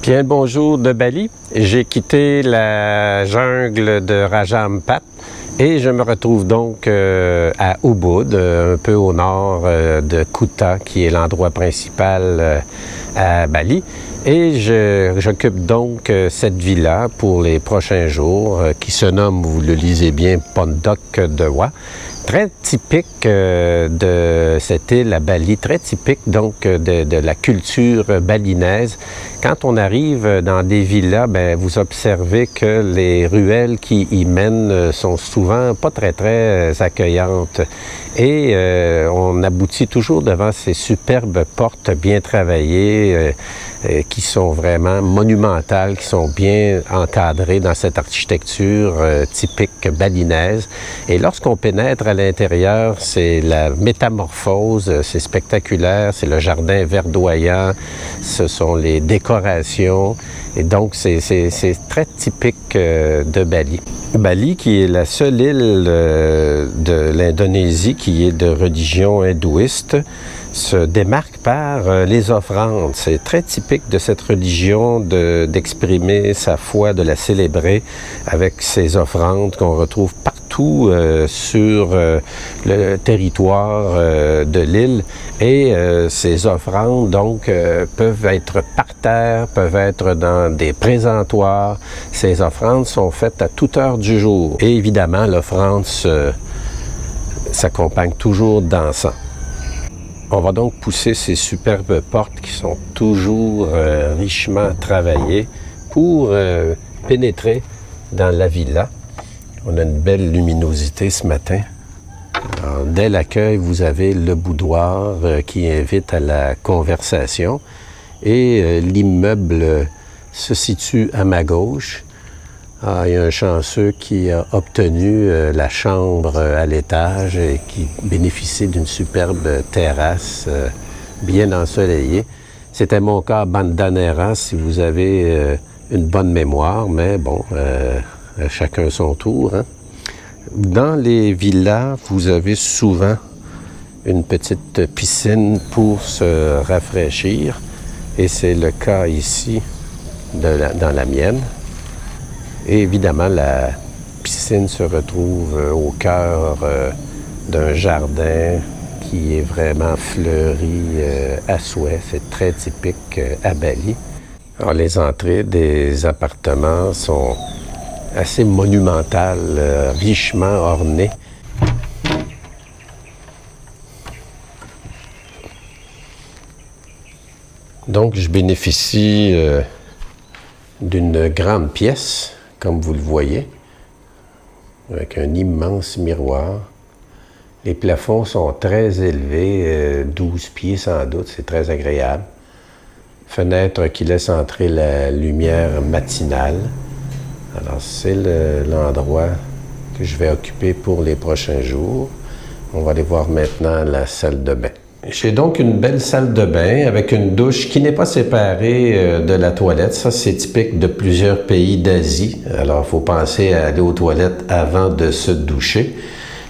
Bien le bonjour de Bali. J'ai quitté la jungle de Raja Ampat et je me retrouve donc à Ubud, un peu au nord de Kuta, qui est l'endroit principal à Bali. Et j'occupe donc cette villa pour les prochains jours, qui se nomme, vous le lisez bien, Pondok Dewa. Très typique de cette île à Bali, très typique donc de la culture balinaise. Quand on arrive dans des villas, bien, vous observez que les ruelles qui y mènent sont souvent pas très accueillantes. Et on aboutit toujours devant ces superbes portes bien travaillées qui sont vraiment monumentales, qui sont bien encadrées dans cette architecture typique balinaise. Et lorsqu'on pénètre à l'intérieur, c'est la métamorphose, c'est spectaculaire, c'est le jardin verdoyant, ce sont les décorations, et donc c'est très typique de Bali. Bali, qui est la seule île de l'Indonésie qui est de religion hindouiste, se démarque par les offrandes. C'est très typique de cette religion d'exprimer sa foi, de la célébrer avec ces offrandes qu'on retrouve partout sur le territoire de l'île. Et ces offrandes, donc, peuvent être par terre, peuvent être dans des présentoirs. Ces offrandes sont faites à toute heure du jour. Et évidemment, l'offrande s'accompagne toujours d'encens. On va donc pousser ces superbes portes qui sont toujours richement travaillées pour pénétrer dans la villa. On a une belle luminosité ce matin. Alors, dès l'accueil, vous avez le boudoir qui invite à la conversation et l'immeuble se situe à ma gauche. Ah, il y a un chanceux qui a obtenu la chambre à l'étage et qui bénéficie d'une superbe terrasse bien ensoleillée. C'était mon cas à Bandanera, si vous avez une bonne mémoire, mais bon, chacun son tour, hein? Dans les villas, vous avez souvent une petite piscine pour se rafraîchir, et c'est le cas ici dans la mienne. Et évidemment, la piscine se retrouve au cœur d'un jardin qui est vraiment fleuri à souhait. C'est très typique à Bali. Alors, les entrées des appartements sont assez monumentales, richement ornées. Donc, je bénéficie d'une grande pièce, comme vous le voyez, avec un immense miroir. Les plafonds sont très élevés, 12 pieds sans doute, c'est très agréable. Fenêtre qui laisse entrer la lumière matinale. Alors c'est l'endroit que je vais occuper pour les prochains jours. On va aller voir maintenant la salle de bain. J'ai donc une belle salle de bain avec une douche qui n'est pas séparée de la toilette. Ça, c'est typique de plusieurs pays d'Asie. Alors, il faut penser à aller aux toilettes avant de se doucher.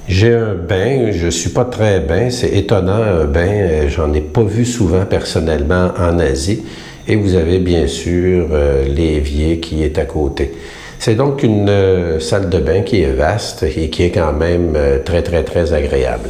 J'ai un bain, je suis pas très bain, c'est étonnant un bain, j'en ai pas vu souvent personnellement en Asie. Et vous avez bien sûr l'évier qui est à côté. C'est donc une salle de bain qui est vaste et qui est quand même très agréable.